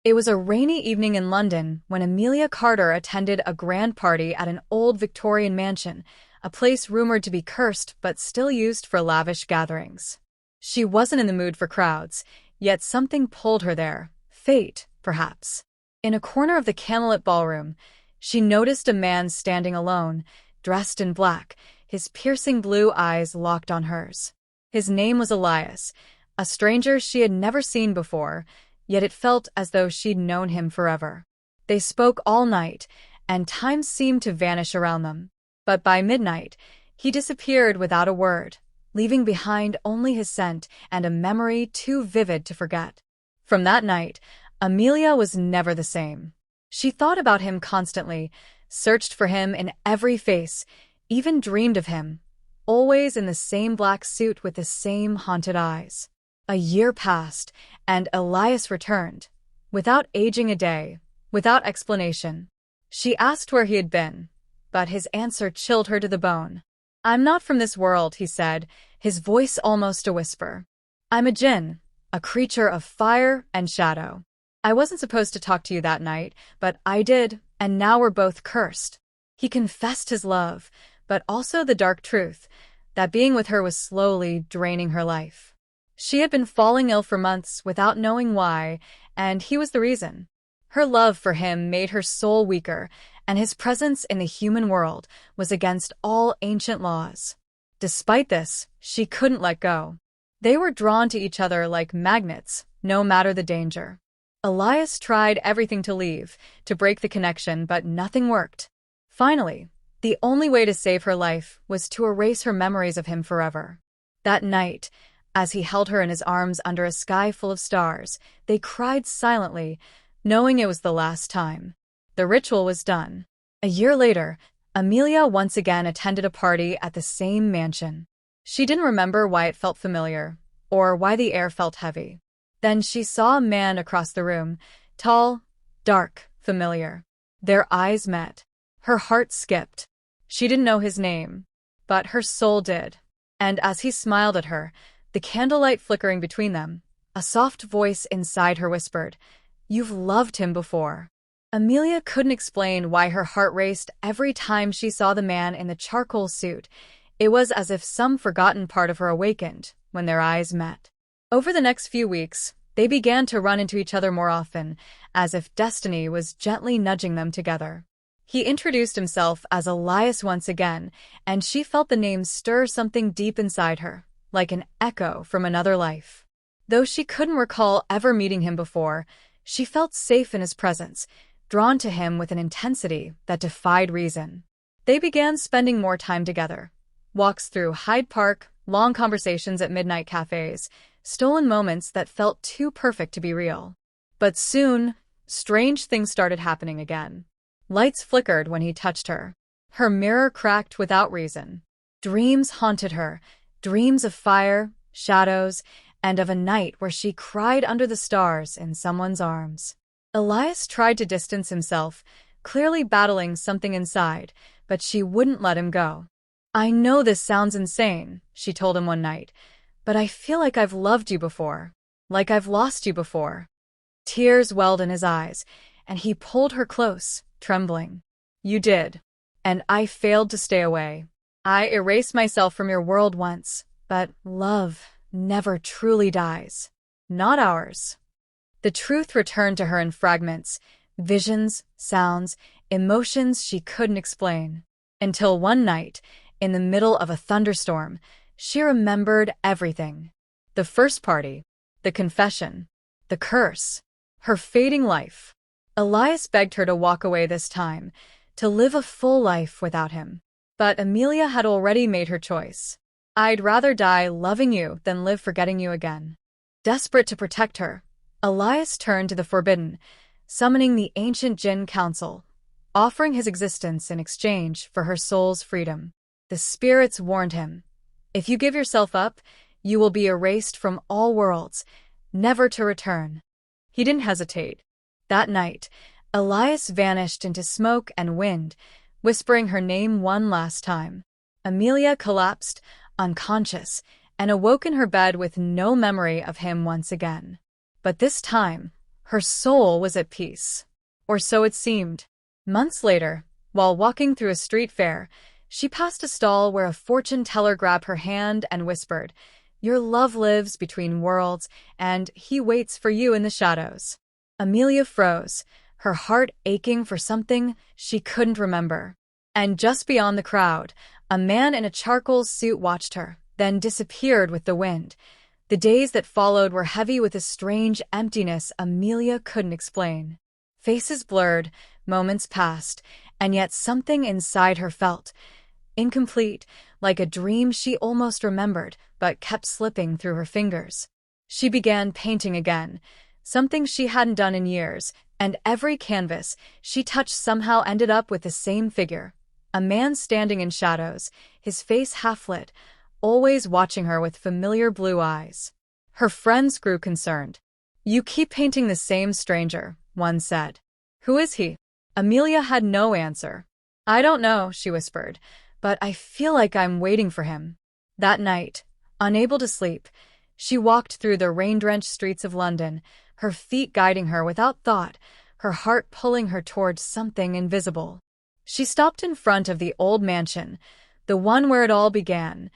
It was a rainy evening in London when Amelia Carter attended a grand party at an old Victorian mansion, a place rumored to be cursed but still used for lavish gatherings. She wasn't in the mood for crowds, yet something pulled her there. Fate, perhaps. In a corner of the candlelit ballroom, she noticed a man standing alone, dressed in black, his piercing blue eyes locked on hers. His name was Elias, a stranger she had never seen before, yet it felt as though she'd known him forever. They spoke all night, and time seemed to vanish around them. But by midnight, he disappeared without a word, leaving behind only his scent and a memory too vivid to forget. From that night, Amelia was never the same. She thought about him constantly, searched for him in every face, even dreamed of him, always in the same black suit with the same haunted eyes. A year passed, and Elias returned, without aging a day, without explanation. She asked where he had been, but his answer chilled her to the bone. "I'm not from this world," he said, his voice almost a whisper. "I'm a Jinn, a creature of fire and shadow. I wasn't supposed to talk to you that night, but I did, and now we're both cursed." He confessed his love, but also the dark truth, that being with her was slowly draining her life. She had been falling ill for months without knowing why, and he was the reason. Her love for him made her soul weaker, and his presence in the human world was against all ancient laws. Despite this, she couldn't let go. They were drawn to each other like magnets, no matter the danger. Elias tried everything to leave, to break the connection, but nothing worked. Finally, the only way to save her life was to erase her memories of him forever. That night, as he held her in his arms under a sky full of stars, they cried silently, knowing it was the last time. The ritual was done. A year later, Amelia once again attended a party at the same mansion. She didn't remember why it felt familiar, or why the air felt heavy. Then she saw a man across the room, tall, dark, familiar. Their eyes met. Her heart skipped. She didn't know his name, but her soul did. And as he smiled at her, the candlelight flickering between them, a soft voice inside her whispered, "You've loved him before." Amelia couldn't explain why her heart raced every time she saw the man in the charcoal suit. It was as if some forgotten part of her awakened when their eyes met. Over the next few weeks, they began to run into each other more often, as if destiny was gently nudging them together. He introduced himself as Elias once again, and she felt the name stir something deep inside her, like an echo from another life. Though she couldn't recall ever meeting him before, she felt safe in his presence, drawn to him with an intensity that defied reason. They began spending more time together. Walks through Hyde Park, long conversations at midnight cafes, stolen moments that felt too perfect to be real. But soon, strange things started happening again. Lights flickered when he touched her. Her mirror cracked without reason. Dreams haunted her, dreams of fire, shadows, and of a night where she cried under the stars in someone's arms. Elias tried to distance himself, clearly battling something inside, but she wouldn't let him go. "I know this sounds insane," she told him one night, "but I feel like I've loved you before, like I've lost you before." Tears welled in his eyes, and he pulled her close, trembling. "You did. And I failed to stay away. I erased myself from your world once, but love never truly dies. Not ours." The truth returned to her in fragments, visions, sounds, emotions she couldn't explain. Until one night, in the middle of a thunderstorm, she remembered everything. The first party, the confession, the curse, her fading life. Elias begged her to walk away this time, to live a full life without him. But Amelia had already made her choice. "I'd rather die loving you than live forgetting you again." Desperate to protect her, Elias turned to the forbidden, summoning the ancient Jinn council, offering his existence in exchange for her soul's freedom. The spirits warned him, "If you give yourself up, you will be erased from all worlds, never to return." He didn't hesitate. That night, Elias vanished into smoke and wind, whispering her name one last time. Amelia collapsed, unconscious, and awoke in her bed with no memory of him once again. But this time, Her soul was at peace. Or so it seemed. Months later, while walking through a street fair, she passed a stall where a fortune teller grabbed her hand and whispered, "Your love lives between worlds, and he waits for you in the shadows." Amelia froze, her heart aching for something she couldn't remember. And just beyond the crowd, a man in a charcoal suit watched her, then disappeared with the wind. The days that followed were heavy with a strange emptiness Amelia couldn't explain. Faces blurred, moments passed, and yet something inside her felt incomplete, like a dream she almost remembered but kept slipping through her fingers. She began painting again, something she hadn't done in years, and every canvas she touched somehow ended up with the same figure, a man standing in shadows, his face half-lit, always watching her with familiar blue eyes. Her friends grew concerned. "You keep painting the same stranger," one said. "Who is he?" Amelia had no answer. "I don't know," she whispered, "but I feel like I'm waiting for him." That night, unable to sleep, she walked through the rain-drenched streets of London, her feet guiding her without thought, her heart pulling her towards something invisible. She stopped in front of the old mansion, the one where it all began,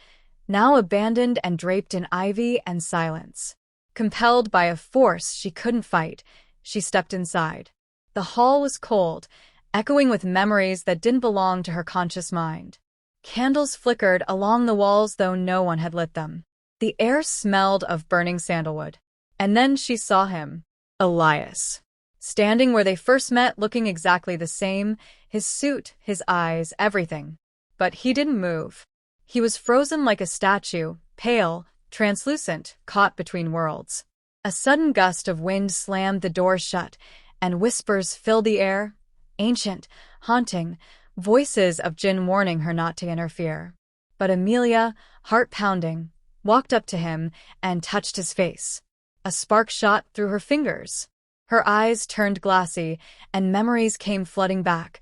now abandoned and draped in ivy and silence. Compelled by a force she couldn't fight, she stepped inside. The hall was cold, echoing with memories that didn't belong to her conscious mind. Candles flickered along the walls, though no one had lit them. The air smelled of burning sandalwood. And then she saw him, Elias, standing where they first met, looking exactly the same, his suit, his eyes, everything. But he didn't move. He was frozen like a statue, pale, translucent, caught between worlds. A sudden gust of wind slammed the doors shut, and whispers filled the air, ancient, haunting, voices of Jinn warning her not to interfere. But Amelia, heart pounding, walked up to him and touched his face. A spark shot through her fingers. Her eyes turned glassy, and memories came flooding back,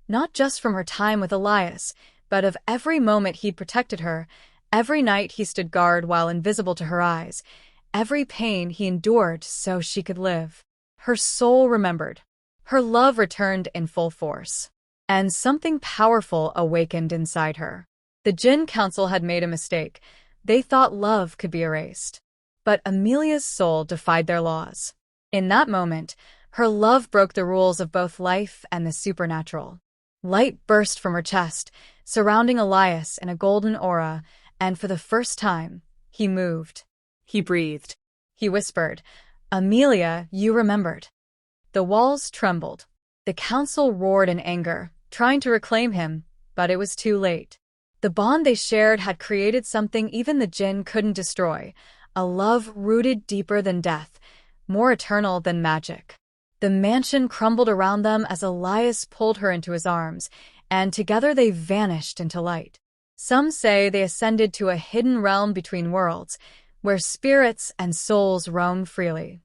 not just from her time with Elias, but of every moment he'd protected her, every night he stood guard while invisible to her eyes, every pain he endured so she could live. Her soul remembered. Her love returned in full force. And something powerful awakened inside her. The Jinn Council had made a mistake. They thought love could be erased. But Amelia's soul defied their laws. In that moment, her love broke the rules of both life and the supernatural. Light burst from her chest, surrounding Elias in a golden aura, and for the first time, he moved. He breathed. He whispered, "Amelia, you remembered." The walls trembled. The council roared in anger, trying to reclaim him, but it was too late. The bond they shared had created something even the Jinn couldn't destroy, a love rooted deeper than death, more eternal than magic. The mansion crumbled around them as Elias pulled her into his arms, and together they vanished into light. Some say they ascended to a hidden realm between worlds, where spirits and souls roam freely.